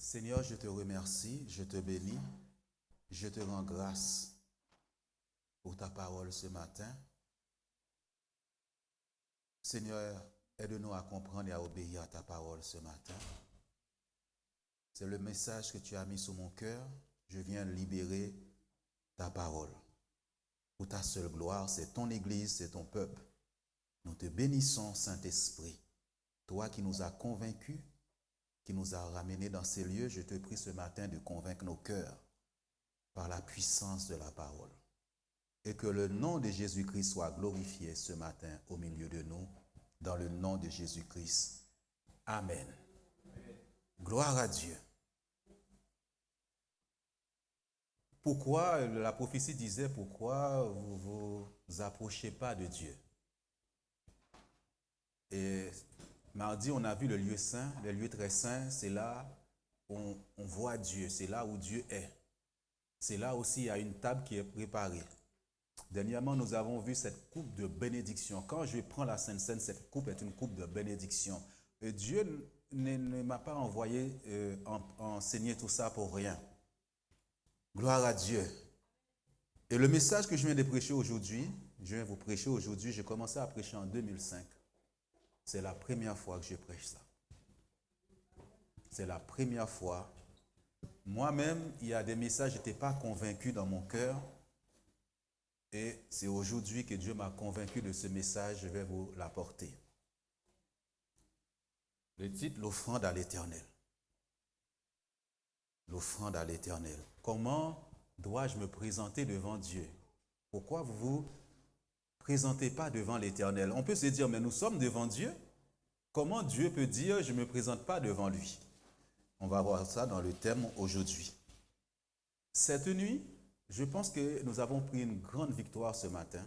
Seigneur, je te remercie, je te bénis, je te rends grâce pour ta parole ce matin. Seigneur, aide-nous à comprendre et à obéir à ta parole ce matin. C'est le message que tu as mis sur mon cœur. Je viens libérer ta parole. Pour ta seule gloire, c'est ton Église, c'est ton peuple. Nous te bénissons, Saint-Esprit. Toi qui nous as convaincus, qui nous a ramenés dans ces lieux, je te prie ce matin de convaincre nos cœurs par la puissance de la parole. Et que le nom de Jésus-Christ soit glorifié ce matin au milieu de nous, dans le nom de Jésus-Christ. Amen. Gloire à Dieu. Pourquoi, la prophétie disait, pourquoi vous vous approchez pas de Dieu? Et mardi, on a vu le lieu saint, le lieu très saint, c'est là où on voit Dieu, c'est là où Dieu est. C'est là aussi, il y a une table qui est préparée. Dernièrement, nous avons vu cette coupe de bénédiction. Quand je prends la Sainte Seine, cette coupe est une coupe de bénédiction. Et Dieu ne m'a pas envoyé enseigner tout ça pour rien. Gloire à Dieu. Et le message que je viens de prêcher aujourd'hui, j'ai commencé à prêcher en 2005. C'est la première fois que je prêche ça. C'est la première fois. Moi-même, il y a des messages, je n'étais pas convaincu dans mon cœur. Et c'est aujourd'hui que Dieu m'a convaincu de ce message, je vais vous l'apporter. Le titre, l'offrande à l'Éternel. L'offrande à l'Éternel. Comment dois-je me présenter devant Dieu? Pourquoi vous ne vous présentez pas devant l'Éternel? On peut se dire, mais nous sommes devant Dieu. Comment Dieu peut dire, je ne me présente pas devant lui? On va voir ça dans le thème aujourd'hui. Cette nuit, je pense que nous avons pris une grande victoire ce matin.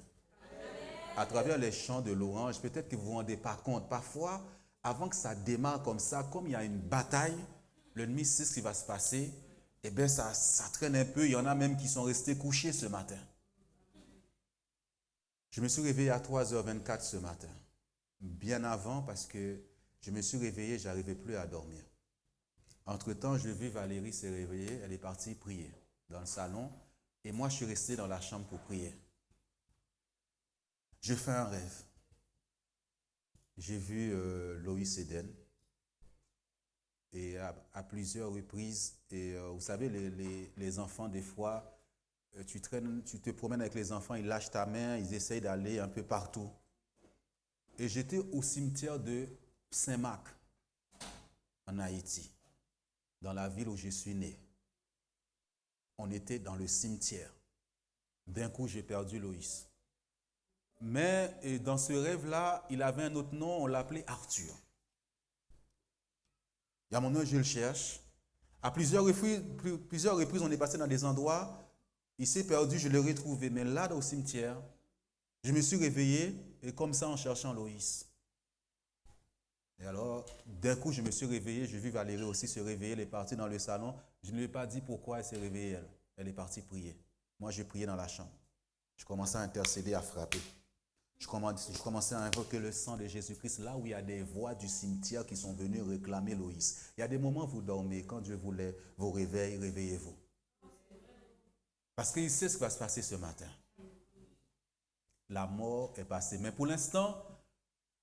À travers les chants de louange, peut-être que vous ne vous rendez pas compte. Parfois, avant que ça démarre comme ça, comme il y a une bataille, l'ennemi sait ce qui va se passer, et bien ça traîne un peu. Il y en a même qui sont restés couchés ce matin. Je me suis réveillé à 3h24 ce matin. Bien avant, parce que je me suis réveillé, je n'arrivais plus à dormir. Entre-temps, je vis Valérie s'est réveillée, elle est partie prier dans le salon, et moi je suis resté dans la chambre pour prier. Je fais un rêve. J'ai vu Loïs Eden, et à plusieurs reprises, et vous savez, les enfants, des fois, tu te promènes avec les enfants, ils lâchent ta main, ils essayent d'aller un peu partout. Et j'étais au cimetière de Saint-Marc, en Haïti, dans la ville où je suis né. On était dans le cimetière. D'un coup, j'ai perdu Loïs. Mais dans ce rêve-là, il avait un autre nom, on l'appelait Arthur. Il y a mon nom, je le cherche. À plusieurs reprises, on est passé dans des endroits, il s'est perdu, je l'ai retrouvé. Mais là, au cimetière, je me suis réveillé, et comme ça, en cherchant Loïs. Et alors, d'un coup, je me suis réveillé, j'ai vu Valérie aussi se réveiller, elle est partie dans le salon. Je ne lui ai pas dit pourquoi elle s'est réveillée, elle. Elle est partie prier. Moi, j'ai prié dans la chambre. Je commençais à intercéder, à frapper. Je commençais à invoquer le sang de Jésus-Christ, là où il y a des voix du cimetière qui sont venues réclamer Loïs. Il y a des moments où vous dormez, quand Dieu voulait vous réveille, réveillez-vous. Parce qu'il sait ce qui va se passer ce matin. La mort est passée. Mais pour l'instant,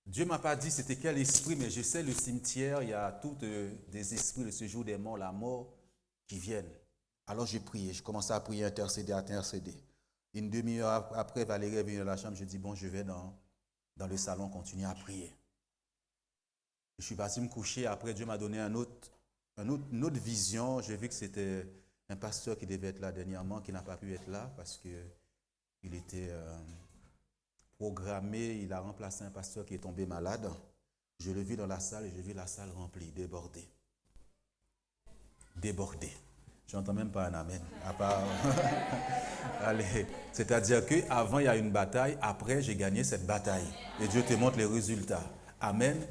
Dieu ne m'a pas dit c'était quel esprit, mais je sais le cimetière, il y a tous des esprits, le séjour des morts, la mort qui viennent. Alors j'ai prié, je commençais à prier, intercéder. Une demi-heure après, Valérie est venue dans la chambre, je dis bon, je vais dans le salon continuer à prier. Je suis parti me coucher, après Dieu m'a donné une autre vision. J'ai vu que c'était un pasteur qui devait être là dernièrement, qui n'a pas pu être là parce qu'il était programmé, il a remplacé un pasteur qui est tombé malade. Je l'ai vu dans la salle et j'ai vu la salle remplie, débordée. Débordée. Je n'entends même pas un amen. À part... Allez. C'est-à-dire qu'avant, il y a une bataille. Après, j'ai gagné cette bataille. Et Dieu te montre les résultats. Amen.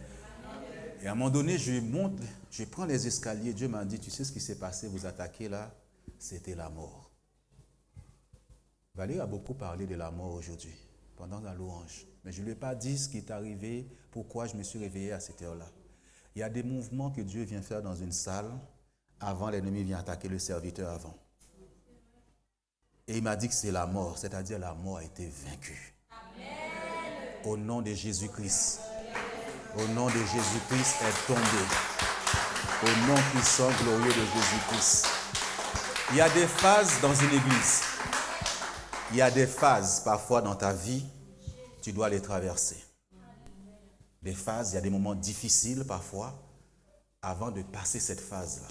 Et à un moment donné, je prends les escaliers. Dieu m'a dit, tu sais ce qui s'est passé, vous attaquez là? C'était la mort. Valérie a beaucoup parlé de la mort aujourd'hui, pendant la louange. Mais je ne lui ai pas dit ce qui est arrivé, pourquoi je me suis réveillé à cette heure-là. Il y a des mouvements que Dieu vient faire dans une salle avant l'ennemi vient attaquer le serviteur avant. Et il m'a dit que c'est la mort, c'est-à-dire la mort a été vaincue. Amen. Au nom de Jésus-Christ. Au nom de Jésus-Christ est tombé. Au nom puissant, glorieux de Jésus-Christ. Il y a des phases dans une église. Il y a des phases parfois dans ta vie, tu dois les traverser. Des phases, il y a des moments difficiles parfois avant de passer cette phase-là.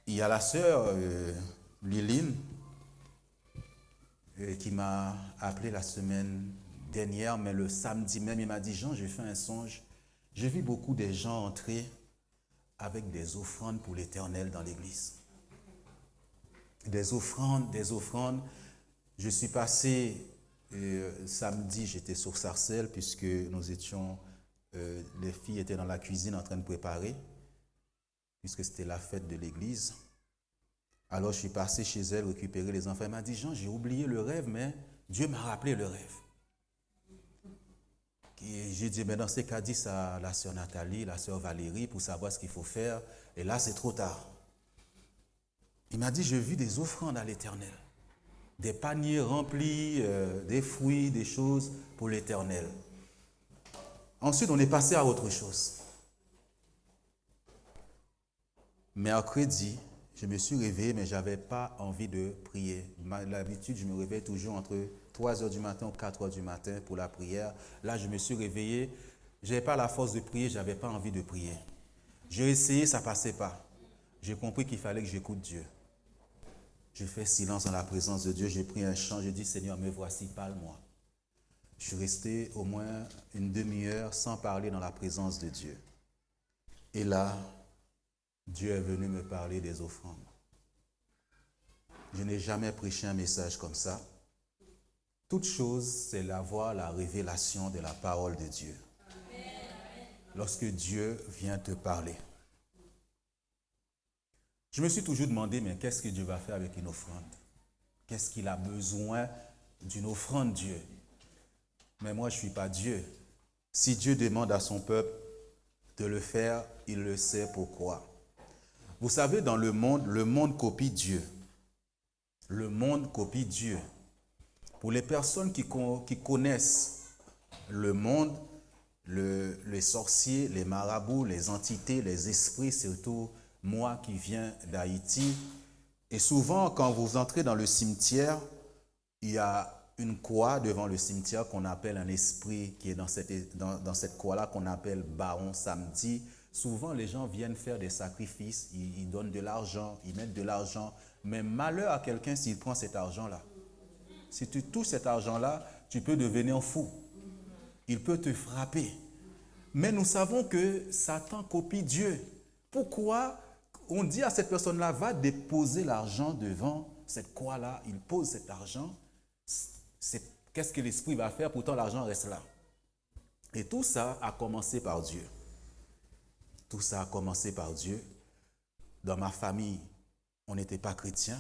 Il y a la sœur Liline qui m'a appelé la semaine dernière, mais le samedi même, il m'a dit, Jean, j'ai fait un songe. J'ai vu beaucoup de gens entrer avec des offrandes pour l'Éternel dans l'église. Des offrandes. Je suis passé samedi, j'étais sur Sarcelles puisque nous étions, les filles étaient dans la cuisine en train de préparer, puisque c'était la fête de l'église. Alors je suis passé chez elle récupérer les enfants. Elle m'a dit, Jean, j'ai oublié le rêve, mais Dieu m'a rappelé le rêve. Et j'ai dit, mais dans ces cas, dis ça à la sœur Nathalie, la sœur Valérie, pour savoir ce qu'il faut faire. Et là, c'est trop tard. Il m'a dit, je vis des offrandes à l'Éternel. Des paniers remplis, des fruits, des choses pour l'Éternel. Ensuite, on est passé à autre chose. Mercredi, je me suis réveillé, mais je n'avais pas envie de prier. L'habitude, je me réveille toujours entre 3 heures du matin ou 4 heures du matin pour la prière. Là, je me suis réveillé. Je n'avais pas la force de prier, je n'avais pas envie de prier. J'ai essayé, ça ne passait pas. J'ai compris qu'il fallait que j'écoute Dieu. J'ai fait silence dans la présence de Dieu. J'ai pris un chant, j'ai dit, Seigneur, me voici, parle-moi. Je suis resté au moins une demi-heure sans parler dans la présence de Dieu. Et là, Dieu est venu me parler des offrandes. Je n'ai jamais prêché un message comme ça. Toute chose, c'est d'avoir la révélation de la parole de Dieu. Lorsque Dieu vient te parler. Je me suis toujours demandé, mais qu'est-ce que Dieu va faire avec une offrande? Qu'est-ce qu'il a besoin d'une offrande, Dieu? Mais moi, je ne suis pas Dieu. Si Dieu demande à son peuple de le faire, il le sait pourquoi. Vous savez, dans le monde copie Dieu. Le monde copie Dieu. Pour les personnes qui connaissent le monde, les sorciers, les marabouts, les entités, les esprits, surtout moi qui viens d'Haïti. Et souvent, quand vous entrez dans le cimetière, il y a une croix devant le cimetière qu'on appelle un esprit qui est dans cette croix-là qu'on appelle Baron Samedi. Souvent, les gens viennent faire des sacrifices, ils donnent de l'argent, ils mettent de l'argent. Mais malheur à quelqu'un s'il prend cet argent-là. Si tu touches cet argent-là, tu peux devenir fou. Il peut te frapper. Mais nous savons que Satan copie Dieu. Pourquoi on dit à cette personne-là, va déposer l'argent devant cette croix-là, il pose cet argent. Qu'est-ce que l'esprit va faire? Pourtant, l'argent reste là. Et tout ça a commencé par Dieu. Tout ça a commencé par Dieu. Dans ma famille, on n'était pas chrétien.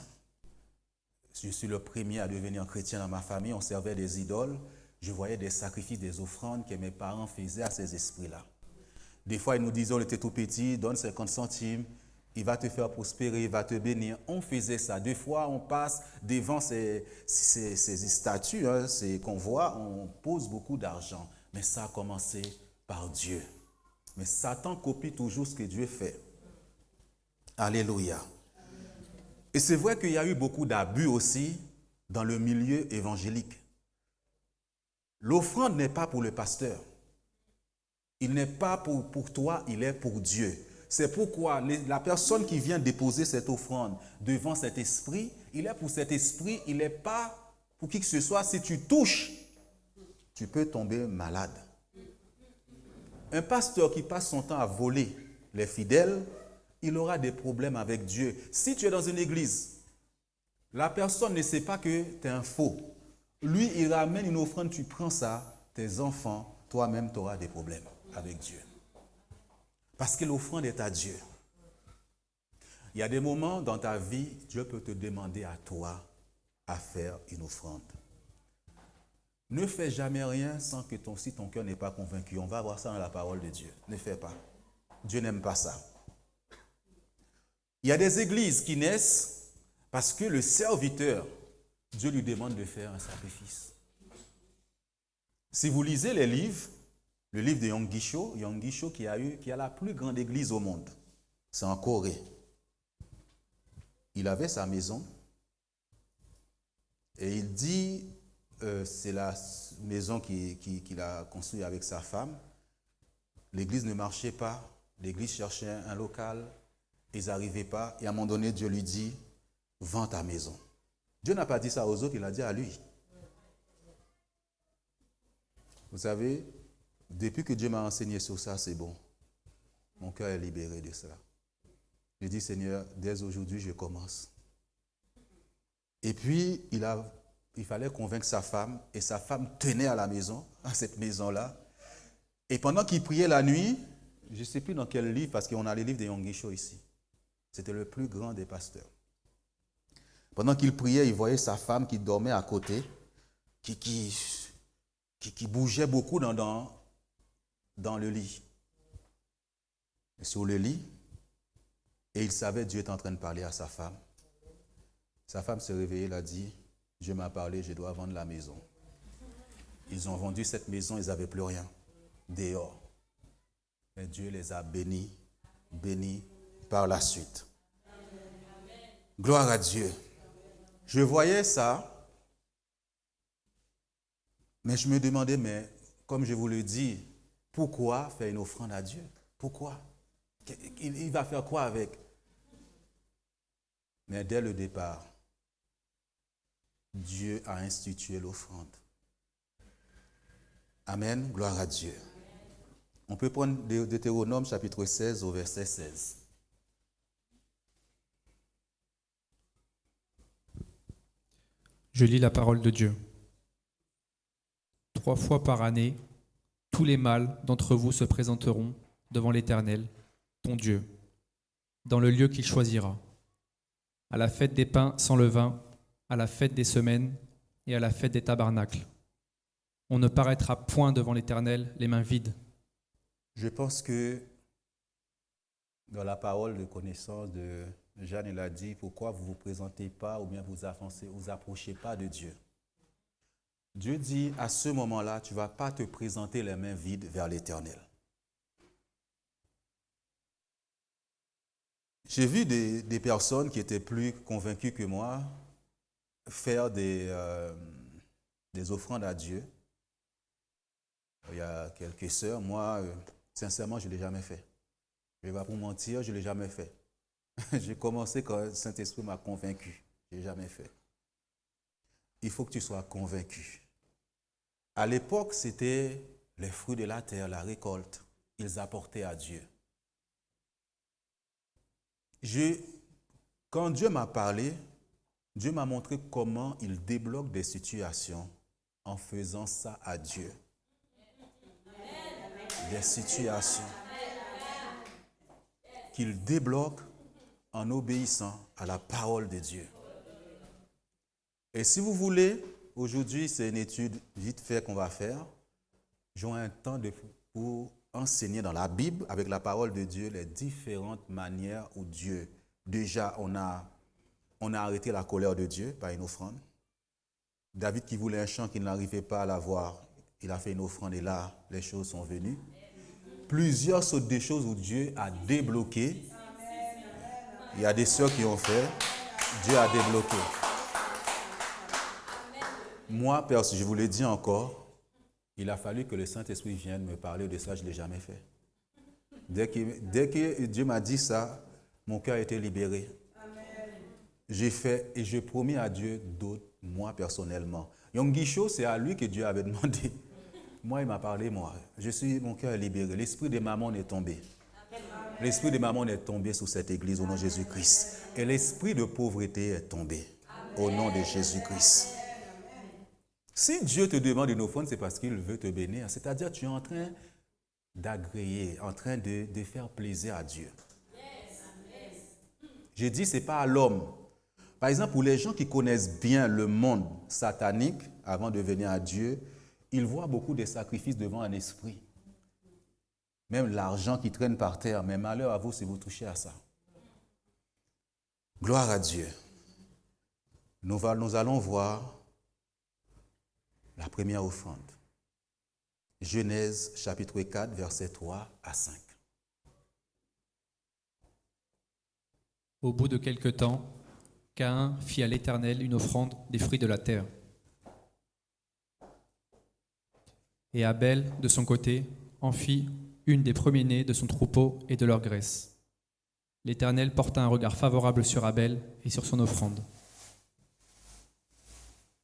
Je suis le premier à devenir chrétien dans ma famille. On servait des idoles. Je voyais des sacrifices, des offrandes que mes parents faisaient à ces esprits-là. Des fois, ils nous disaient, on était tout petit, donne 50 centimes, il va te faire prospérer, il va te bénir. On faisait ça. Des fois, on passe devant ces statues, qu'on voit, on pose beaucoup d'argent. Mais ça a commencé par Dieu. Mais Satan copie toujours ce que Dieu fait. Alléluia. Et c'est vrai qu'il y a eu beaucoup d'abus aussi dans le milieu évangélique. L'offrande n'est pas pour le pasteur. Il n'est pas pour toi, il est pour Dieu. C'est pourquoi la personne qui vient déposer cette offrande devant cet esprit, il est pour cet esprit, il n'est pas pour qui que ce soit. Si tu touches, tu peux tomber malade. Un pasteur qui passe son temps à voler les fidèles, il aura des problèmes avec Dieu. Si tu es dans une église, la personne ne sait pas que tu es un faux. Lui, il ramène une offrande, tu prends ça, tes enfants, toi-même, tu auras des problèmes avec Dieu. Parce que l'offrande est à Dieu. Il y a des moments dans ta vie, Dieu peut te demander à toi à faire une offrande. Ne fais jamais rien sans que si ton cœur n'est pas convaincu. On va voir ça dans la parole de Dieu. Ne fais pas. Dieu n'aime pas ça. Il y a des églises qui naissent parce que le serviteur, Dieu lui demande de faire un sacrifice. Si vous lisez les livres, le livre de Yonggi Cho qui a la plus grande église au monde, c'est en Corée. Il avait sa maison et il dit, c'est la maison qu'il a construite avec sa femme. L'église ne marchait pas, l'église cherchait un local, ils n'arrivaient pas et à un moment donné, Dieu lui dit, vends ta maison. Dieu n'a pas dit ça aux autres, il a dit à lui. Vous savez, depuis que Dieu m'a enseigné sur ça, c'est bon. Mon cœur est libéré de cela. Je dis, Seigneur, dès aujourd'hui, je commence. Et puis, il fallait convaincre sa femme, et sa femme tenait à la maison, à cette maison-là. Et pendant qu'il priait la nuit, je ne sais plus dans quel livre, parce qu'on a les livres de Yonggi Cho ici. C'était le plus grand des pasteurs. Pendant qu'il priait, il voyait sa femme qui dormait à côté, qui bougeait beaucoup dans le lit. Sur le lit, et il savait que Dieu était en train de parler à sa femme. Sa femme se réveillait, elle a dit, Dieu m'a parlé, je dois vendre la maison. Ils ont vendu cette maison, ils n'avaient plus rien. Dehors. Mais Dieu les a bénis par la suite. Gloire à Dieu. Je voyais ça, mais je me demandais, mais comme je vous le dis, pourquoi faire une offrande à Dieu? Pourquoi? Il va faire quoi avec? Mais dès le départ, Dieu a institué l'offrande. Amen, gloire à Dieu. On peut prendre Deutéronome chapitre 16 au verset 16. Je lis la parole de Dieu. 3 fois par année, tous les mâles d'entre vous se présenteront devant l'Éternel, ton Dieu, dans le lieu qu'il choisira, à la fête des pains sans levain, à la fête des semaines et à la fête des tabernacles. On ne paraîtra point devant l'Éternel les mains vides. Je pense que dans la parole de connaissance de Jeanne, elle a dit, pourquoi vous ne vous présentez pas ou bien vous approchez pas de Dieu. Dieu dit, à ce moment-là, tu ne vas pas te présenter les mains vides vers l'Éternel. J'ai vu des personnes qui étaient plus convaincues que moi faire des offrandes à Dieu. Il y a quelques sœurs, moi, sincèrement, je ne l'ai jamais fait. Je ne vais pas pour mentir, je ne l'ai jamais fait. J'ai commencé quand le Saint-Esprit m'a convaincu. Je ne l'ai jamais fait. Il faut que tu sois convaincu. À l'époque, c'était les fruits de la terre, la récolte. Ils apportaient à Dieu. Quand Dieu m'a parlé, Dieu m'a montré comment il débloque des situations en faisant ça à Dieu. Des situations qu'il débloque en obéissant à la parole de Dieu. Et si vous voulez, aujourd'hui, c'est une étude vite fait qu'on va faire. J'aurai un temps pour enseigner dans la Bible, avec la parole de Dieu, les différentes manières où Dieu, déjà, on a arrêté la colère de Dieu par une offrande. David qui voulait un champ qu'il n'arrivait pas à l'avoir, il a fait une offrande et là, les choses sont venues. Plusieurs sont des choses où Dieu a débloqué. Il y a des sœurs qui ont fait, Dieu a débloqué. Moi, je vous le dis encore, il a fallu que le Saint-Esprit vienne me parler de ça, je ne l'ai jamais fait. Dès que Dieu m'a dit ça, mon cœur a été libéré. J'ai fait et j'ai promis à Dieu d'autres, moi personnellement. Yonggi Cho, c'est à lui que Dieu avait demandé. Moi, il m'a parlé, moi. Mon cœur est libéré. L'esprit de maman est tombé. L'esprit de maman est tombé sur cette église au nom de Jésus-Christ. Et l'esprit de pauvreté est tombé au nom de Jésus-Christ. Si Dieu te demande une offrande, c'est parce qu'il veut te bénir. C'est-à-dire que tu es en train d'agréer, en train de faire plaisir à Dieu. J'ai dit, ce n'est pas à l'homme. Par exemple, pour les gens qui connaissent bien le monde satanique, avant de venir à Dieu, ils voient beaucoup de sacrifices devant un esprit. Même l'argent qui traîne par terre, mais malheur à vous si vous touchez à ça. Gloire à Dieu. Nous allons voir la première offrande. Genèse chapitre 4, versets 3 à 5. Au bout de quelque temps, Caïn fit à l'Éternel une offrande des fruits de la terre. Et Abel, de son côté, en fit une des premiers-nés de son troupeau et de leur graisse. L'Éternel porta un regard favorable sur Abel et sur son offrande.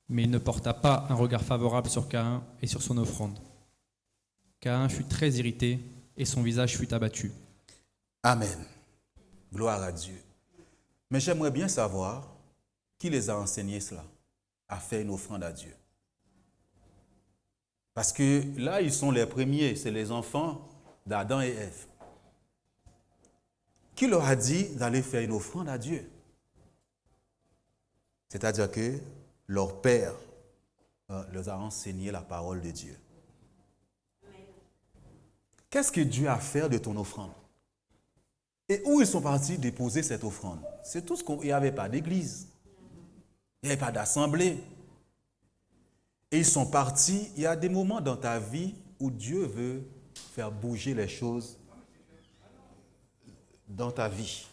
Mais il ne porta pas un regard favorable sur Caïn et sur son offrande. Caïn fut très irrité et son visage fut abattu. Amen. Gloire à Dieu. Mais j'aimerais bien savoir qui les a enseignés cela, à faire une offrande à Dieu. Parce que là, ils sont les premiers, c'est les enfants d'Adam et Ève. Qui leur a dit d'aller faire une offrande à Dieu? C'est-à-dire que leur père leur a enseigné la parole de Dieu. Qu'est-ce que Dieu a à faire de ton offrande? Et où ils sont partis déposer cette offrande? C'est tout ce qu'il n'y avait pas d'église. Il n'y avait pas d'assemblée. Et ils sont partis. Il y a des moments dans ta vie où Dieu veut faire bouger les choses dans ta vie.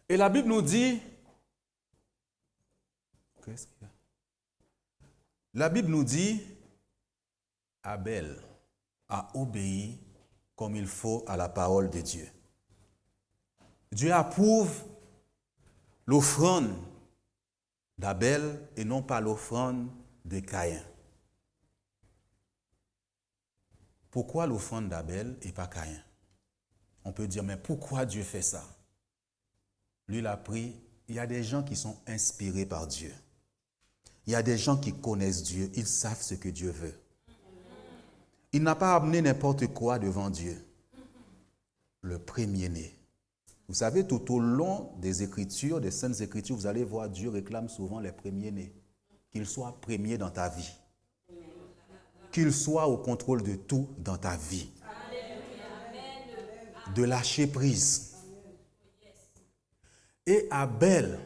Et la Bible nous dit, qu'est-ce qu'il y a? La Bible nous dit, Abel a obéi comme il faut à la parole de Dieu. Dieu approuve l'offrande d'Abel et non pas l'offrande de Caïn. Pourquoi l'offrande d'Abel et pas Caïn? On peut dire, mais pourquoi Dieu fait ça? Lui, il a pris, il y a des gens qui sont inspirés par Dieu. Il y a des gens qui connaissent Dieu, ils savent ce que Dieu veut. Il n'a pas amené n'importe quoi devant Dieu. Le premier-né. Vous savez, tout au long des Écritures, des Saintes Écritures, vous allez voir, Dieu réclame souvent les premiers-nés. Qu'ils soient premiers dans ta vie. Qu'ils soient au contrôle de tout dans ta vie. De lâcher prise. Et Abel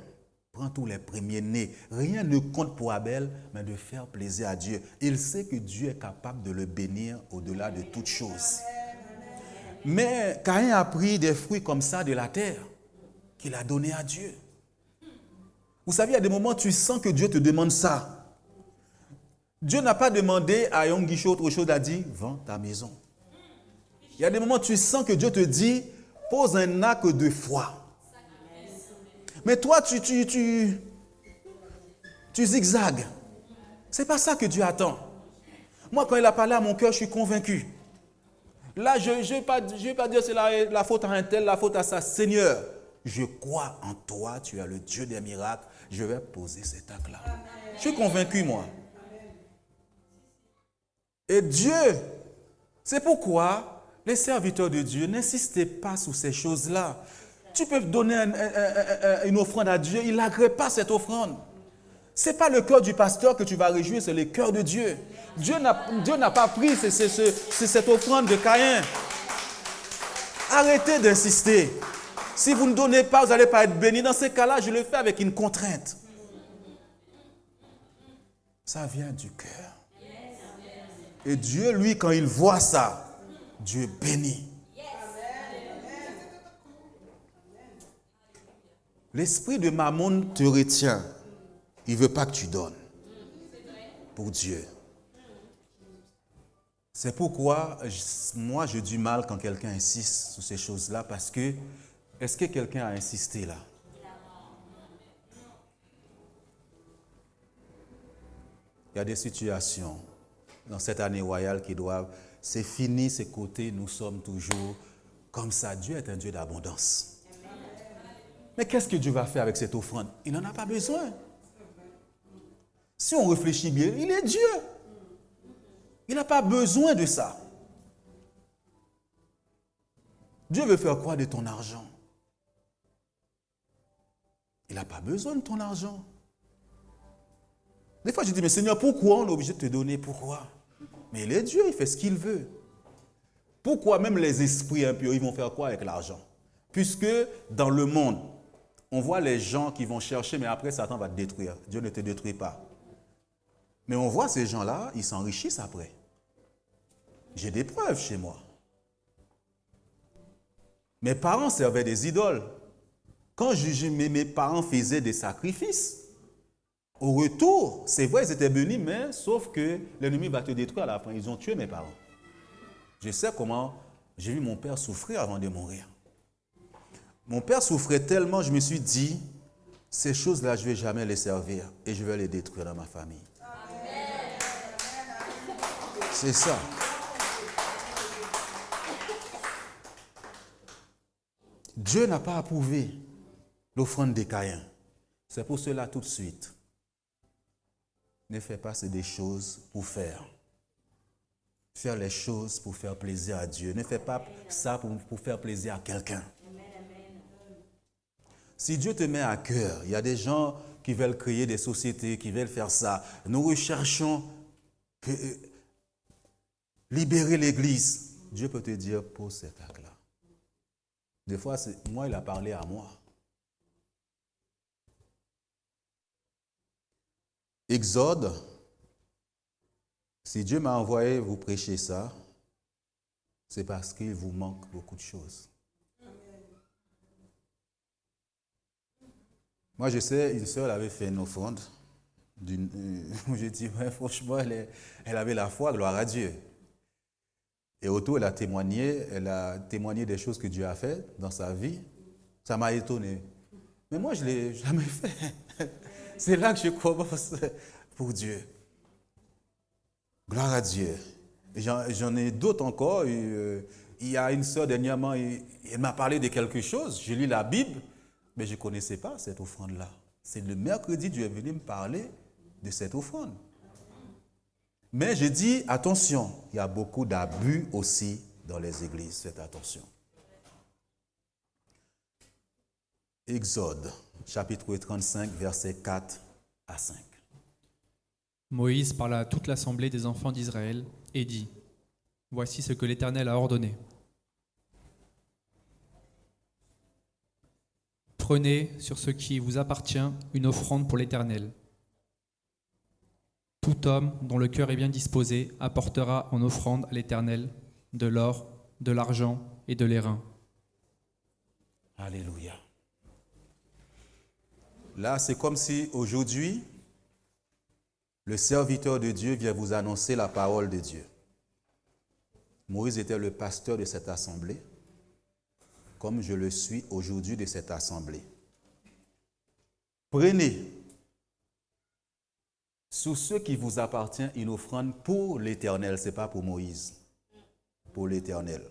prend tous les premiers-nés. Rien ne compte pour Abel, mais de faire plaisir à Dieu. Il sait que Dieu est capable de le bénir au-delà de toutes choses. Mais Caïn a pris des fruits comme ça de la terre qu'il a donné à Dieu. Vous savez, il y a des moments où tu sens que Dieu te demande ça. Dieu n'a pas demandé à Yom Guichot autre chose, il a dit, vends ta maison. Il y a des moments où tu sens que Dieu te dit, pose un acte de foi. Mais toi, tu zigzags. Ce n'est pas ça que Dieu attend. Moi, quand il a parlé à mon cœur, je suis convaincu. Là, je ne vais pas dire c'est la faute à un tel, la faute à ça. Seigneur, je crois en toi, tu es le Dieu des miracles. Je vais poser cet acte-là. Je suis convaincu, moi. Et Dieu, c'est pourquoi les serviteurs de Dieu n'insistez pas sur ces choses-là. Tu peux donner une offrande à Dieu, il n'agrée pas cette offrande. Ce n'est pas le cœur du pasteur que tu vas réjouir, c'est le cœur de Dieu. Dieu n'a pas pris cette offrande de Caïn. Arrêtez d'insister. Si vous ne donnez pas, vous n'allez pas être béni. Dans ces cas-là, je le fais avec une contrainte. Ça vient du cœur. Et Dieu, lui, quand il voit ça, Dieu bénit. L'esprit de Mammon te retient. Il ne veut pas que tu donnes pour Dieu. C'est pourquoi moi j'ai du mal quand quelqu'un insiste sur ces choses-là parce que est-ce que quelqu'un a insisté là? Il y a des situations dans cette année royale qui doivent, c'est fini ces côtés, nous sommes toujours comme ça. Dieu est un Dieu d'abondance. Mais qu'est-ce que Dieu va faire avec cette offrande? Il n'en a pas besoin. Si on réfléchit bien, il est Dieu. Il n'a pas besoin de ça. Dieu veut faire quoi de ton argent? Il n'a pas besoin de ton argent. Des fois, je dis, mais Seigneur, pourquoi on est obligé de te donner? Pourquoi? Mais il est Dieu, il fait ce qu'il veut. Pourquoi même les esprits impurs, ils vont faire quoi avec l'argent? Puisque dans le monde, on voit les gens qui vont chercher, mais après Satan va te détruire. Dieu ne te détruit pas. Mais on voit ces gens-là, ils s'enrichissent après. J'ai des preuves chez moi. Mes parents servaient des idoles. Quand mes parents faisaient des sacrifices, au retour, c'est vrai, ils étaient bénis, mais sauf que l'ennemi va te détruire à la fin. Ils ont tué mes parents. Je sais comment j'ai vu mon père souffrir avant de mourir. Mon père souffrait tellement, je me suis dit, ces choses-là, je ne vais jamais les servir et je vais les détruire dans ma famille. Amen. C'est ça. Dieu n'a pas approuvé l'offrande des Caïns. C'est pour cela tout de suite. Ne fais pas des choses pour faire. Faire les choses pour faire plaisir à Dieu. Ne fais pas ça pour faire plaisir à quelqu'un. Si Dieu te met à cœur, il y a des gens qui veulent créer des sociétés, qui veulent faire ça. Nous recherchons libérer l'Église. Dieu peut te dire, pose cet acte-là. Des fois, moi, il a parlé à moi. Exode, si Dieu m'a envoyé vous prêcher ça, c'est parce qu'il vous manque beaucoup de choses. Moi, je sais, une sœur avait fait une offrande. J'ai dit, ouais, franchement, elle avait la foi, gloire à Dieu. Et autour, elle a témoigné des choses que Dieu a fait dans sa vie. Ça m'a étonné. Mais moi, je ne l'ai jamais fait. C'est là que je commence pour Dieu. Gloire à Dieu. J'en ai d'autres encore. Il y a une sœur dernièrement, elle m'a parlé de quelque chose. J'ai lu la Bible, mais je ne connaissais pas cette offrande-là. C'est le mercredi, Dieu est venu me parler de cette offrande. Mais je dis, attention, il y a beaucoup d'abus aussi dans les églises. Faites attention. Exode, chapitre 35, versets 4 à 5. Moïse parla à toute l'assemblée des enfants d'Israël et dit : Voici ce que l'Éternel a ordonné. Prenez sur ce qui vous appartient une offrande pour l'Éternel. Tout homme dont le cœur est bien disposé apportera en offrande à l'Éternel de l'or, de l'argent et de l'airain. Alléluia. Là, c'est comme si aujourd'hui, le serviteur de Dieu vient vous annoncer la parole de Dieu. Moïse était le pasteur de cette assemblée, comme je le suis aujourd'hui de cette assemblée. Prenez sur ce qui vous appartient une offrande pour l'Éternel, ce n'est pas pour Moïse, pour l'Éternel.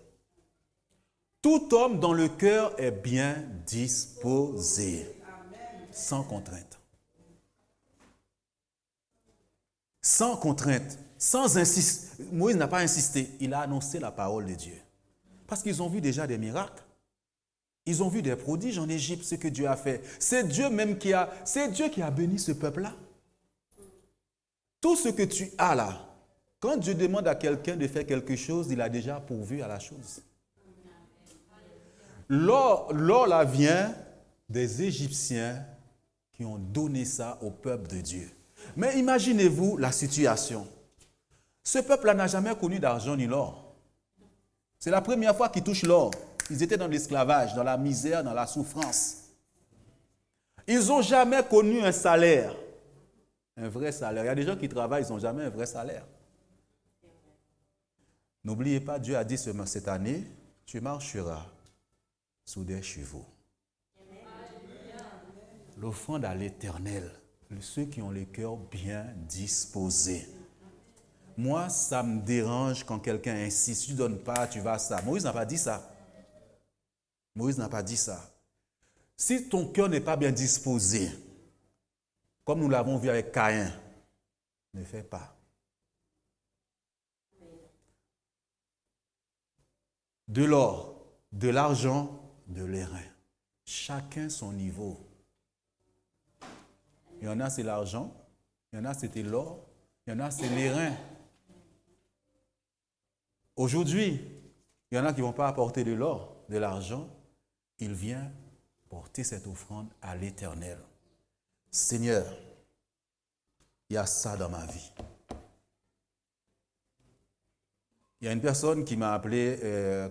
Tout homme dont le cœur est bien disposé, sans contrainte. Sans contrainte, sans insister. Moïse n'a pas insisté, il a annoncé la parole de Dieu. Parce qu'ils ont vu déjà des miracles. Ils ont vu des prodiges en Égypte, ce que Dieu a fait. C'est Dieu même qui a béni ce peuple-là. Tout ce que tu as là, quand Dieu demande à quelqu'un de faire quelque chose, il a déjà pourvu à la chose. L'or là vient des Égyptiens qui ont donné ça au peuple de Dieu. Mais imaginez-vous la situation. Ce peuple-là n'a jamais connu d'argent ni l'or. C'est la première fois qu'ils touchent l'or. Ils étaient dans l'esclavage, dans la misère, dans la souffrance. Ils n'ont jamais connu un salaire. Un vrai salaire. Il y a des gens qui travaillent, ils n'ont jamais un vrai salaire. N'oubliez pas, Dieu a dit cette année, tu marcheras sous des chevaux. L'offrande à l'Éternel, ceux qui ont le cœur bien disposé. Moi, ça me dérange quand quelqu'un insiste, tu ne donnes pas, tu vas ça. Moïse n'a pas dit ça. Moïse n'a pas dit ça. Si ton cœur n'est pas bien disposé, comme nous l'avons vu avec Caïn, ne fais pas. De l'or, de l'argent, de l'airain. Chacun son niveau. Il y en a, c'est l'argent. Il y en a, c'était l'or. Il y en a, c'est l'airain. Aujourd'hui, il y en a qui ne vont pas apporter de l'or, de l'argent. il vient porter cette offrande à l'Éternel. Seigneur, il y a ça dans ma vie. Il y a une personne qui m'a appelé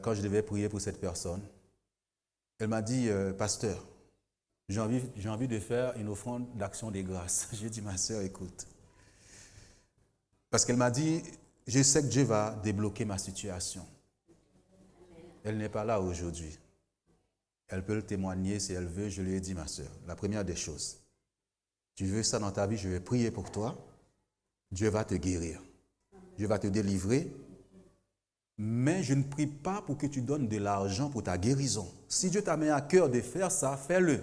quand je devais prier pour cette personne. Elle m'a dit, pasteur, j'ai envie de faire une offrande d'action des grâces. J'ai dit, ma soeur, écoute. Parce qu'elle m'a dit, je sais que Dieu va débloquer ma situation. Elle n'est pas là aujourd'hui. Elle peut le témoigner si elle veut. Je lui ai dit, ma soeur, la première des choses, tu veux ça dans ta vie, je vais prier pour toi. Dieu va te guérir. Dieu va te délivrer. Mais je ne prie pas pour que tu donnes de l'argent pour ta guérison. Si Dieu t'a mis à cœur de faire ça, fais-le.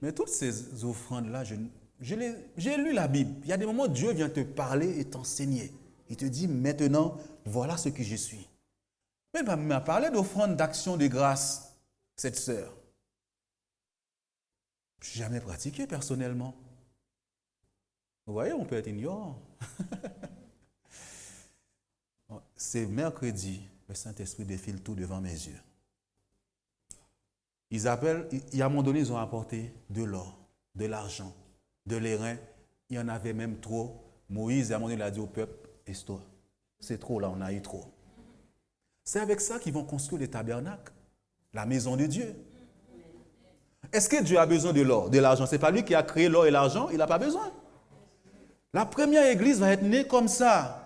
Mais toutes ces offrandes-là, j'ai lu la Bible. Il y a des moments où Dieu vient te parler et t'enseigner. Il te dit, maintenant, voilà ce que je suis. Mais elle m'a parlé d'offrande d'action de grâce, cette sœur. Je n'ai jamais pratiqué personnellement. Vous voyez, on peut être ignorant. C'est mercredi, le Saint-Esprit défile tout devant mes yeux. Ils appellent, à un moment donné, ils ont apporté de l'or, de l'argent, de l'airain. Il y en avait même trop. Moïse, à un moment donné, il a dit au peuple, Esto, c'est trop là, on a eu trop. C'est avec ça qu'ils vont construire le tabernacle, la maison de Dieu. Est-ce que Dieu a besoin de l'or, de l'argent? Ce n'est pas lui qui a créé l'or et l'argent, il n'a pas besoin. La première église va être née comme ça.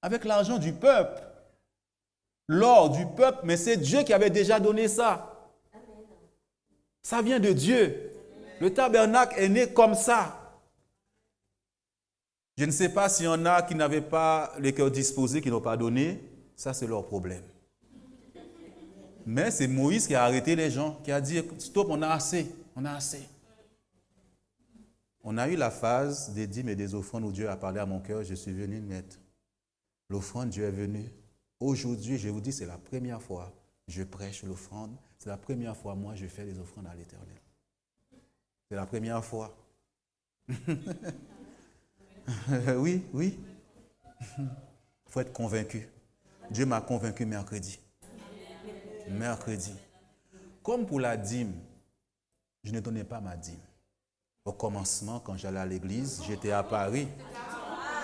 Avec l'argent du peuple, l'or du peuple, mais c'est Dieu qui avait déjà donné ça. Ça vient de Dieu. Le tabernacle est né comme ça. Je ne sais pas s'il y en a qui n'avaient pas le cœur disposé, qui n'ont pas donné, ça c'est leur problème. Mais c'est Moïse qui a arrêté les gens, qui a dit, stop, on a assez, on a assez. On a eu la phase des dîmes et des offrandes où Dieu a parlé à mon cœur, je suis venu mettre. L'offrande, Dieu est venu. Aujourd'hui, je vous dis, c'est la première fois que je prêche l'offrande. C'est la première fois, moi, je fais des offrandes à l'Éternel. C'est la première fois. Oui, oui. Il faut être convaincu. Dieu m'a convaincu mercredi. Mercredi. Comme pour la dîme, je ne donnais pas ma dîme. Au commencement, quand j'allais à l'église, j'étais à Paris.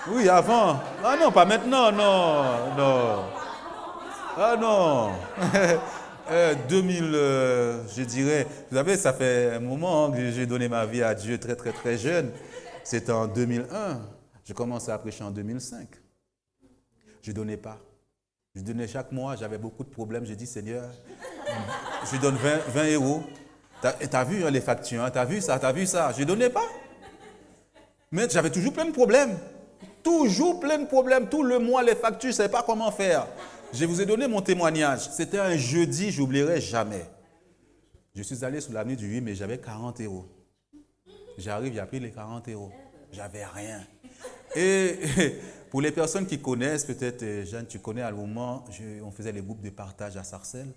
Oui, avant. Ah non, pas maintenant, non, non. Ah non. 2000, je dirais, vous savez, ça fait un moment que j'ai donné ma vie à Dieu très, très, très jeune. C'était en 2001. J'ai commencé à prêcher en 2005. Je ne donnais pas. Je donnais chaque mois, j'avais beaucoup de problèmes. J'ai dit, Seigneur, je donne 20 euros. T'as vu hein, les factures, hein, t'as vu ça. Je ne donnais pas. Mais j'avais toujours plein de problèmes. Toujours plein de problèmes. Tout le mois, les factures, je ne savais pas comment faire. Je vous ai donné mon témoignage. C'était un jeudi, je n'oublierai jamais. Je suis allé sur l'avenue du 8 mai, j'avais 40 euros. J'arrive, j'ai pris les 40 euros. J'avais rien. Et pour les personnes qui connaissent, peut-être, Jeanne, tu connais à le moment, on faisait les groupes de partage à Sarcelles.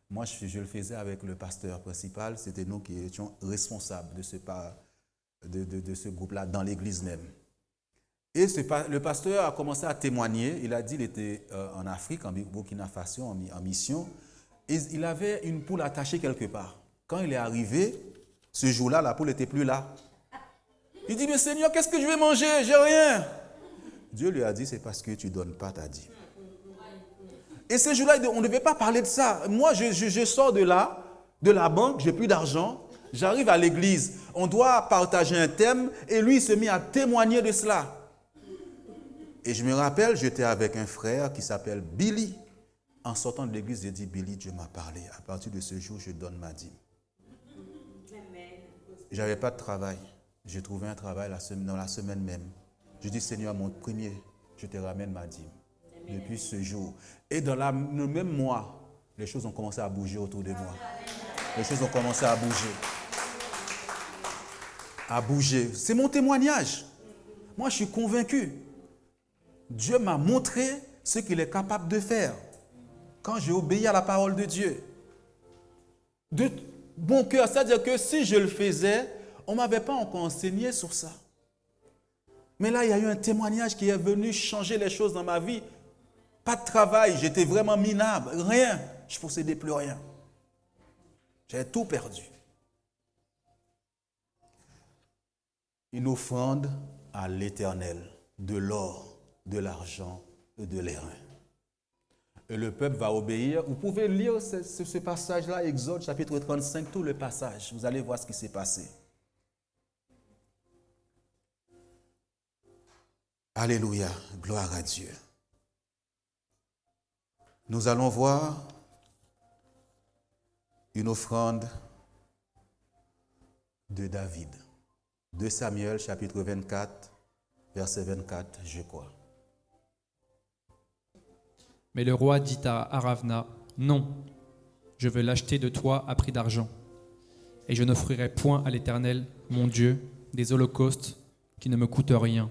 Moi, je le faisais avec le pasteur principal. C'était nous qui étions responsables de ce groupe-là dans l'église même. Et le pasteur a commencé à témoigner. Il a dit qu'il était en Afrique, en Burkina Faso, en mission. Et il avait une poule attachée quelque part. Quand il est arrivé, ce jour-là, la poule n'était plus là. Il dit, mais Seigneur, qu'est-ce que je vais manger? J'ai rien. Dieu lui a dit, c'est parce que tu ne donnes pas ta dîme. Et ce jour-là, on ne devait pas parler de ça. Moi, je sors de là, de la banque, je n'ai plus d'argent. J'arrive à l'église. On doit partager un thème. Et lui, il se mit à témoigner de cela. Et je me rappelle, j'étais avec un frère qui s'appelle Billy. En sortant de l'église, j'ai dit, Billy, Dieu m'a parlé. À partir de ce jour, je donne ma dîme. Je n'avais pas de travail. J'ai trouvé un travail dans la semaine même. Je dis, Seigneur, mon premier, je te ramène ma dîme. Depuis ce jour. Et dans le même mois, les choses ont commencé à bouger autour de moi. Les choses ont commencé à bouger. À bouger. C'est mon témoignage. Moi, je suis convaincu. Dieu m'a montré ce qu'il est capable de faire quand j'ai obéi à la parole de Dieu. De bon cœur, c'est-à-dire que si je le faisais, on ne m'avait pas encore enseigné sur ça. Mais là, il y a eu un témoignage qui est venu changer les choses dans ma vie. Pas de travail, j'étais vraiment minable, rien. Je ne possédais plus rien. J'avais tout perdu. Une offrande à l'Éternel, de l'or, de l'argent et de l'airain. Et le peuple va obéir. Vous pouvez lire ce passage-là, Exode chapitre 35, tout le passage. Vous allez voir ce qui s'est passé. Alléluia, gloire à Dieu. Nous allons voir une offrande de David. 2 Samuel chapitre 24, verset 24, je crois. Mais le roi dit à Aravna, « Non, je veux l'acheter de toi à prix d'argent, et je n'offrirai point à l'Éternel, mon Dieu, des holocaustes qui ne me coûtent rien. »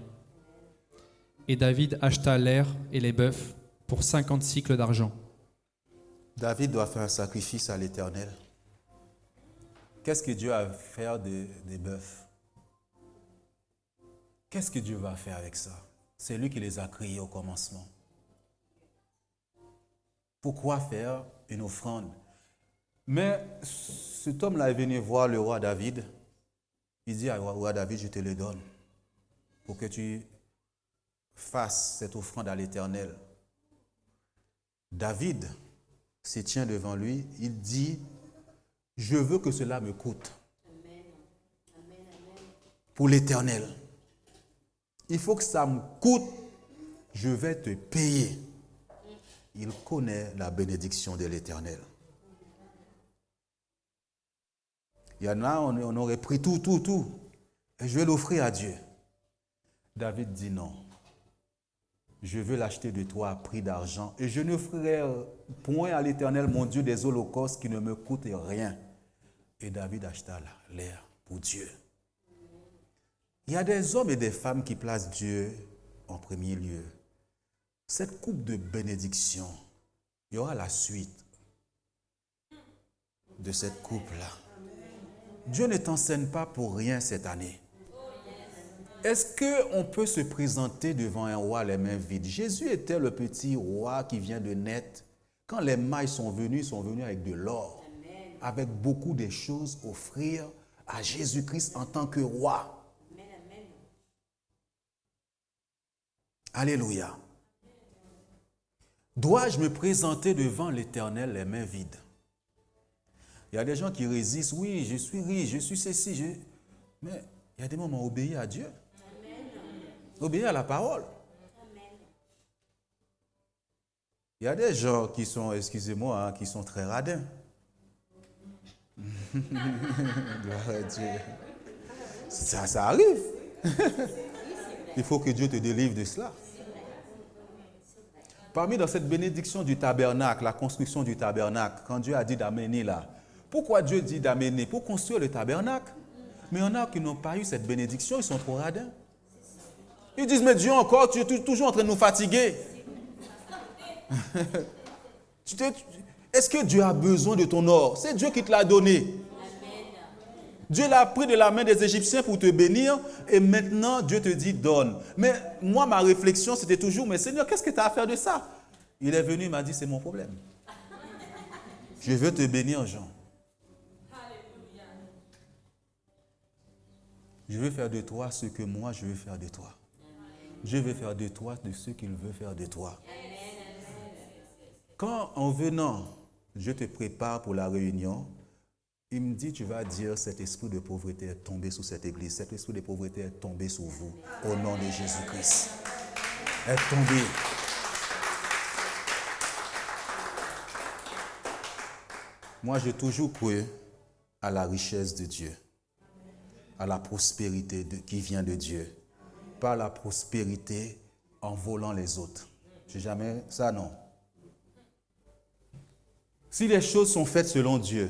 Et David acheta l'aire et les bœufs pour 50 cycles d'argent. David doit faire un sacrifice à l'Éternel. Qu'est-ce que Dieu a à faire des bœufs? Qu'est-ce que Dieu va faire avec ça? C'est lui qui les a créés au commencement. Pourquoi faire une offrande? Mais cet homme-là est venu voir le roi David. Il dit au roi David, je te le donne pour que tu fasses cette offrande à l'Éternel. David se tient devant lui, il dit, je veux que cela me coûte. Pour l'Éternel. Il faut que ça me coûte, je vais te payer. Il connaît la bénédiction de l'Éternel. Il y en a, on aurait pris tout, et je vais l'offrir à Dieu. David dit non. Je veux l'acheter de toi à prix d'argent, et je n'offrirai point à l'Éternel, mon Dieu, des holocaustes qui ne me coûtent rien. Et David acheta l'aire pour Dieu. Il y a des hommes et des femmes qui placent Dieu en premier lieu. Cette coupe de bénédiction, il y aura la suite de cette coupe-là. Dieu ne t'enseigne pas pour rien cette année. Est-ce qu'on peut se présenter devant un roi les mains vides? Jésus était le petit roi qui vient de naître. Quand les mailles sont venus avec de l'or, avec beaucoup de choses offrir à Jésus-Christ en tant que roi. Alléluia. Dois-je me présenter devant l'Éternel les mains vides? Il y a des gens qui résistent. Oui, je suis riche, je suis ceci. Mais il y a des moments où obéir à Dieu. Obéir à la parole. Il y a des gens qui sont, excusez-moi, qui sont très radins. Gloire à Dieu. Ça arrive. Il faut que Dieu te délivre de cela. Parmi dans cette bénédiction du tabernacle, la construction du tabernacle, quand Dieu a dit d'amener là, pourquoi Dieu dit d'amener? Pour construire le tabernacle. Mais il y en a qui n'ont pas eu cette bénédiction, ils sont trop radins. Ils disent, mais Dieu encore, tu es toujours en train de nous fatiguer. Est-ce que Dieu a besoin de ton or? C'est Dieu qui te l'a donné. Dieu l'a pris de la main des Égyptiens pour te bénir et maintenant Dieu te dit donne. Mais moi, ma réflexion, c'était toujours, mais Seigneur, qu'est-ce que tu as à faire de ça? Il est venu, il m'a dit, c'est mon problème. Je veux te bénir, Jean. Je veux faire de toi ce que moi, je veux faire de toi. Je veux faire de toi de ce qu'il veut faire de toi. Quand, en venant, je te prépare pour la réunion, il me dit, tu vas dire, cet esprit de pauvreté est tombé sur cette église. Cet esprit de pauvreté est tombé sur vous. Au nom de Jésus-Christ. Est tombé. Moi, j'ai toujours cru à la richesse de Dieu. À la prospérité qui vient de Dieu. Pas la prospérité en volant les autres. J'ai jamais... Ça, non. Si les choses sont faites selon Dieu,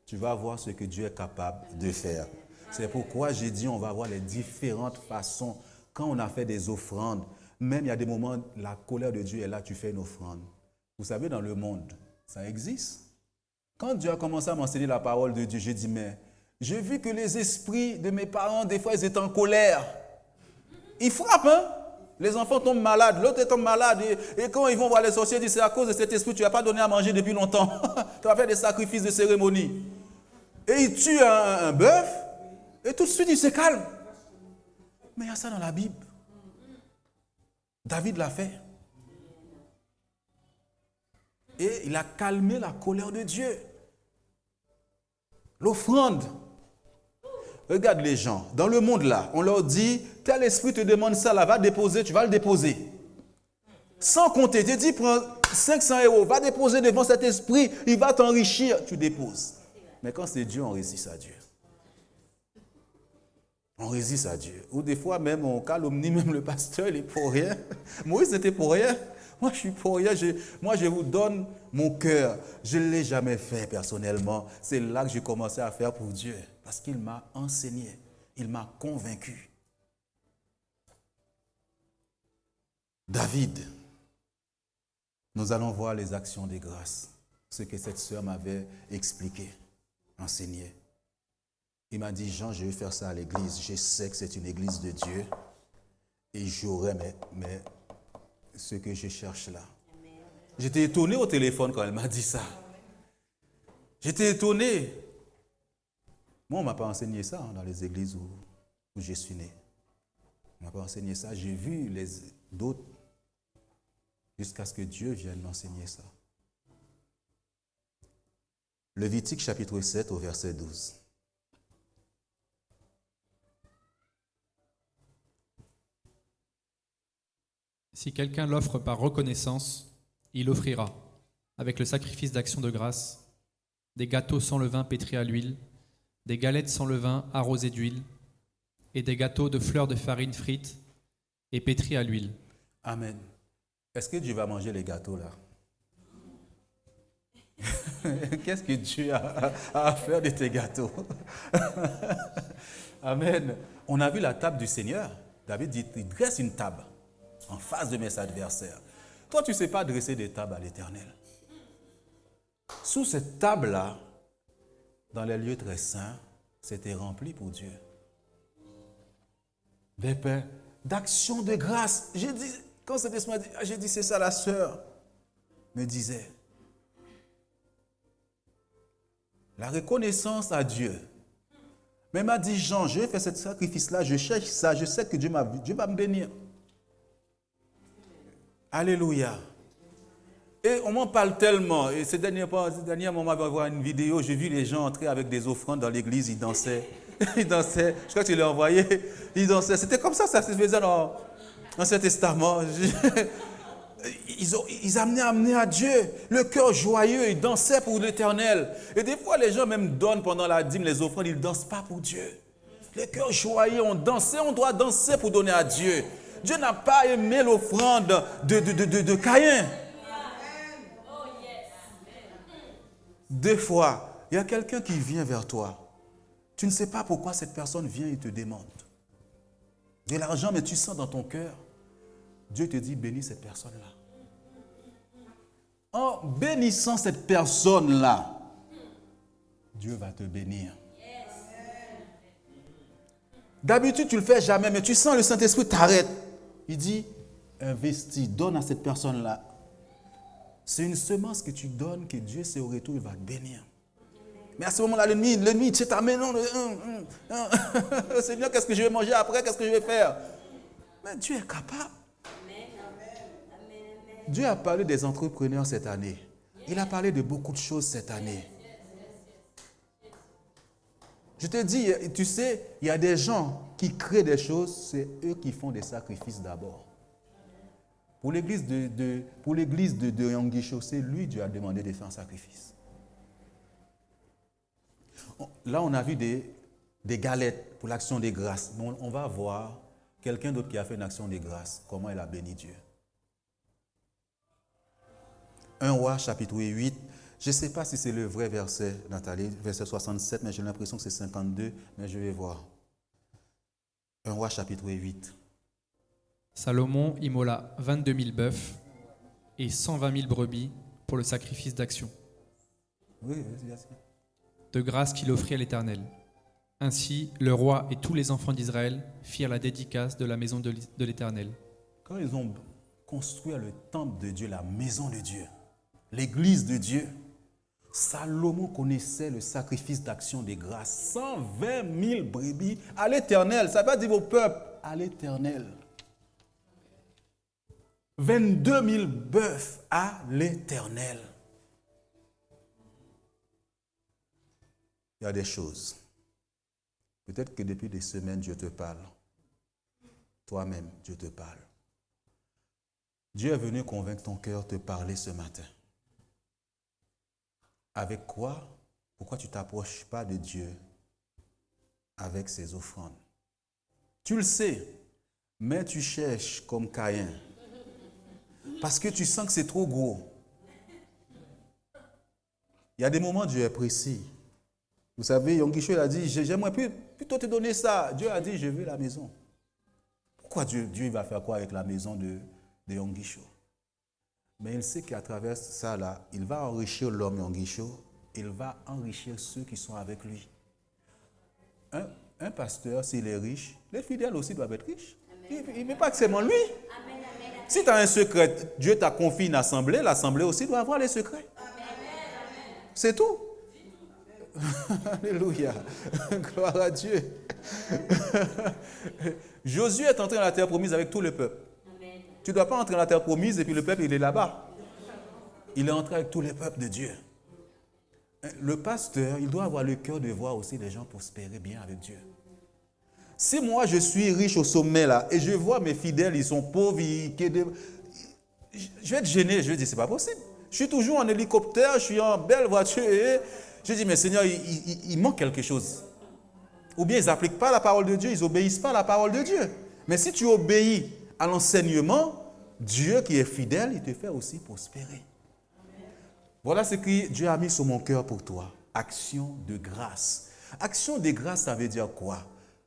tu vas voir ce que Dieu est capable de faire. C'est pourquoi j'ai dit on va voir les différentes façons. Quand on a fait des offrandes, même il y a des moments, la colère de Dieu est là, tu fais une offrande. Vous savez, dans le monde, ça existe. Quand Dieu a commencé à m'enseigner la parole de Dieu, j'ai dit, mais j'ai vu que les esprits de mes parents, des fois, ils étaient en colère. Ils frappent, hein? Les enfants tombent malades, l'autre tombe malade. Et quand ils vont voir les sorciers, ils disent c'est à cause de cet esprit, tu n'as pas donné à manger depuis longtemps. Tu vas faire des sacrifices de cérémonie. Et ils tuent un bœuf, et tout de suite, ils se calment. Mais il y a ça dans la Bible. David l'a fait. Et il a calmé la colère de Dieu. L'offrande. Regarde les gens, dans le monde là, on leur dit, tel esprit te demande ça là, va déposer, tu vas le déposer. Sans compter, tu dis, prends 500 €, va déposer devant cet esprit, il va t'enrichir, tu déposes. Mais quand c'est Dieu, on résiste à Dieu. On résiste à Dieu. Ou des fois même, on calomnie même le pasteur, il est pour rien. Moïse n'était pour rien. Moi, je suis pour rien. Moi, je vous donne mon cœur. Je ne l'ai jamais fait personnellement. C'est là que j'ai commencé à faire pour Dieu. Parce qu'il m'a enseigné. Il m'a convaincu. David, nous allons voir les actions de grâce. Ce que cette sœur m'avait expliqué, enseigné. Il m'a dit, Jean, je vais faire ça à l'église. Je sais que c'est une église de Dieu. Et j'aurai ce que je cherche là. J'étais étonné au téléphone quand elle m'a dit ça. J'étais étonné. Moi, on ne m'a pas enseigné ça dans les églises où je suis né. On ne m'a pas enseigné ça. J'ai vu d'autres jusqu'à ce que Dieu vienne m'enseigner ça. Lévitique chapitre 7 au verset 12. Si quelqu'un l'offre par reconnaissance, il offrira, avec le sacrifice d'action de grâce, des gâteaux sans levain pétris à l'huile, des galettes sans levain arrosées d'huile, et des gâteaux de fleurs de farine frites et pétris à l'huile. Amen. Est-ce que Dieu va manger les gâteaux là? Qu'est-ce que Dieu a à faire de tes gâteaux? Amen. On a vu la table du Seigneur. David dit, il dresse une table en face de mes adversaires. Toi, tu ne sais pas dresser des tables à l'Éternel. Sous cette table-là, dans les lieux très saints, c'était rempli pour Dieu. Des pains d'action de grâce. J'ai dit, quand cet esprit m'a dit, j'ai dit, c'est ça la sœur me disait. La reconnaissance à Dieu. Mais il m'a dit, Jean, je vais faire ce sacrifice-là, je cherche ça, je sais que Dieu va me bénir. Alléluia. Et on m'en parle tellement. Et ces derniers moments, on m'avait vu une vidéo, j'ai vu les gens entrer avec des offrandes dans l'église, ils dansaient. Ils dansaient. Je crois que tu l'as envoyé. Ils dansaient. C'était comme ça se faisait dans l'Ancien Testament. Ils amenaient à Dieu le cœur joyeux, ils dansaient pour l'Éternel. Et des fois, les gens même donnent pendant la dîme les offrandes, ils ne dansent pas pour Dieu. Le cœur joyeux, on dansait, on doit danser pour donner à Dieu. Dieu n'a pas aimé l'offrande de Caïn. Des fois, il y a quelqu'un qui vient vers toi. Tu ne sais pas pourquoi cette personne vient et te demande de l'argent, mais tu sens dans ton cœur. Dieu te dit, bénis cette personne-là. En bénissant cette personne-là, Dieu va te bénir. D'habitude, tu ne le fais jamais, mais tu sens le Saint-Esprit t'arrête. Il dit, investis, donne à cette personne-là. C'est une semence que tu donnes, que Dieu, c'est au retour, il va te bénir. Mais à ce moment-là, l'ennemi, tu t'amènes, Seigneur, qu'est-ce que je vais manger après, qu'est-ce que je vais faire? Mais Dieu est capable. Dieu a parlé des entrepreneurs cette année. Il a parlé de beaucoup de choses cette année. Je te dis, tu sais, il y a des gens qui créent des choses, c'est eux qui font des sacrifices d'abord. Pour l'église de Yangui Chaussée, lui, Dieu a demandé de faire un sacrifice. Là, on a vu des galettes pour l'action des grâces. Mais on va voir quelqu'un d'autre qui a fait une action des grâces, comment il a béni Dieu. 1 Roi, chapitre 8. Je ne sais pas si c'est le vrai verset, Nathalie, verset 67, mais j'ai l'impression que c'est 52, mais je vais voir. 1 Roi, chapitre 8. Salomon immola 22 000 bœufs et 120 000 brebis pour le sacrifice d'action. Oui, vas-y. De grâce qu'il offrit à l'Éternel. Ainsi, le roi et tous les enfants d'Israël firent la dédicace de la maison de l'Éternel. Quand ils ont construit le temple de Dieu, la maison de Dieu, l'église de Dieu, Salomon connaissait le sacrifice d'action des grâces. 120 000 brebis à l'Éternel. Ça va dire au peuple, à l'Éternel. 22 000 bœufs à l'Éternel. Il y a des choses. Peut-être que depuis des semaines, Dieu te parle. Toi-même, Dieu te parle. Dieu est venu convaincre ton cœur de te parler ce matin. Avec quoi? Pourquoi tu ne t'approches pas de Dieu avec ses offrandes? Tu le sais, mais tu cherches comme Caïn. Parce que tu sens que c'est trop gros. Il y a des moments où Dieu est précis. Vous savez, Yongisho a dit, j'aimerais plutôt te donner ça. Dieu a dit, je veux la maison. Pourquoi Dieu va faire quoi avec la maison de Yongisho? Mais il sait qu'à travers ça, là, il va enrichir l'homme Yongisho, il va enrichir ceux qui sont avec lui. Un pasteur, s'il est riche, les fidèles aussi doivent être riches. Il ne veut pas que c'est seulement lui. Amen. Si tu as un secret, Dieu t'a confié une assemblée, l'assemblée aussi doit avoir les secrets. Amen. C'est tout. Alléluia. Gloire à Dieu. Josué est entré dans la terre promise avec tout le peuple. Amen. Tu ne dois pas entrer dans la terre promise et puis le peuple, il est là-bas. Il est entré avec tout le peuple de Dieu. Le pasteur, il doit avoir le cœur de voir aussi les gens prospérer bien avec Dieu. Si moi, je suis riche au sommet là et je vois mes fidèles, ils sont pauvres, je vais être gêné. Je vais dire, c'est pas possible. Je suis toujours en hélicoptère, je suis en belle voiture et je dis, mais Seigneur, il manque quelque chose. Ou bien ils n'appliquent pas la parole de Dieu, ils n'obéissent pas à la parole de Dieu. Mais si tu obéis à l'enseignement, Dieu qui est fidèle, il te fait aussi prospérer. Voilà ce que Dieu a mis sur mon cœur pour toi. Action de grâce. Action de grâce, ça veut dire quoi?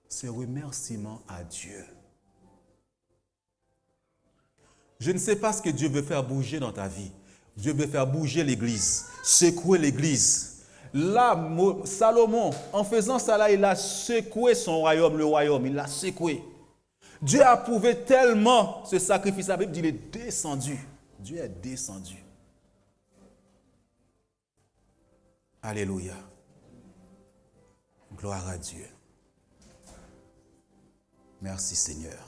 C'est remerciement à Dieu. Je ne sais pas ce que Dieu veut faire bouger dans ta vie. Dieu veut faire bouger l'église, secouer l'église. Là, Salomon, en faisant ça là, il a secoué son royaume, le royaume, il l'a secoué. Dieu a approuvé tellement ce sacrifice. La Bible dit qu'il est descendu. Dieu est descendu. Alléluia. Gloire à Dieu. Merci Seigneur.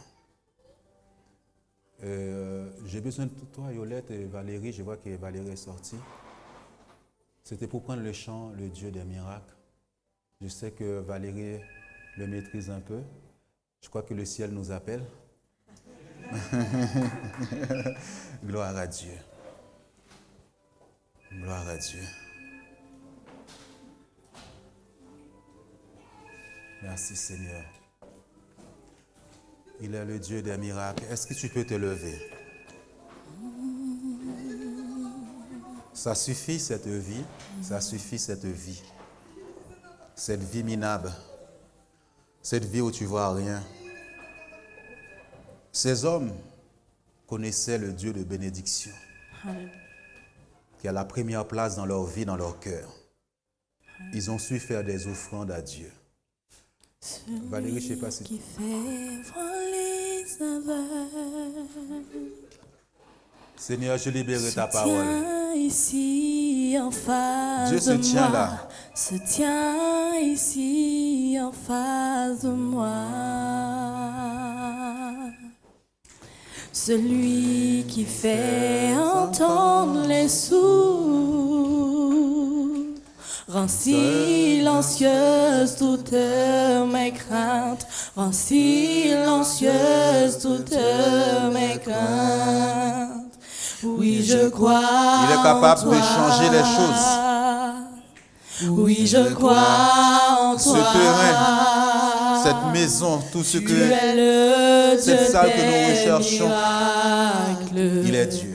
J'ai besoin de toi, Yolette et Valérie. Je vois que Valérie est sortie. C'était pour prendre le chant, le Dieu des miracles. Je sais que Valérie le maîtrise un peu. Je crois que le ciel nous appelle. Gloire à Dieu. Gloire à Dieu. Merci Seigneur. Il est le Dieu des miracles. Est-ce que tu peux te lever? Ça suffit cette vie. Ça suffit cette vie. Cette vie minable. Cette vie où tu vois rien. Ces hommes connaissaient le Dieu de bénédiction. Qui a la première place dans leur vie, dans leur cœur. Ils ont su faire des offrandes à Dieu. Valérie, je ne sais pas si... Qui fait voir les aveugles. Seigneur, je libère ta parole. Ici en face Dieu se de tient moi, là. se tient ici en face de moi. Celui qui fait entendre les sourds, rend silencieuses toutes mes craintes, rend silencieuses toutes mes craintes. Oui, je crois. Il est capable de changer les choses. Oui, je crois en Ce toi. terrain, cette maison, tout ce Tu que es le cette Dieu salle que nous des recherchons, miracles. il est Dieu.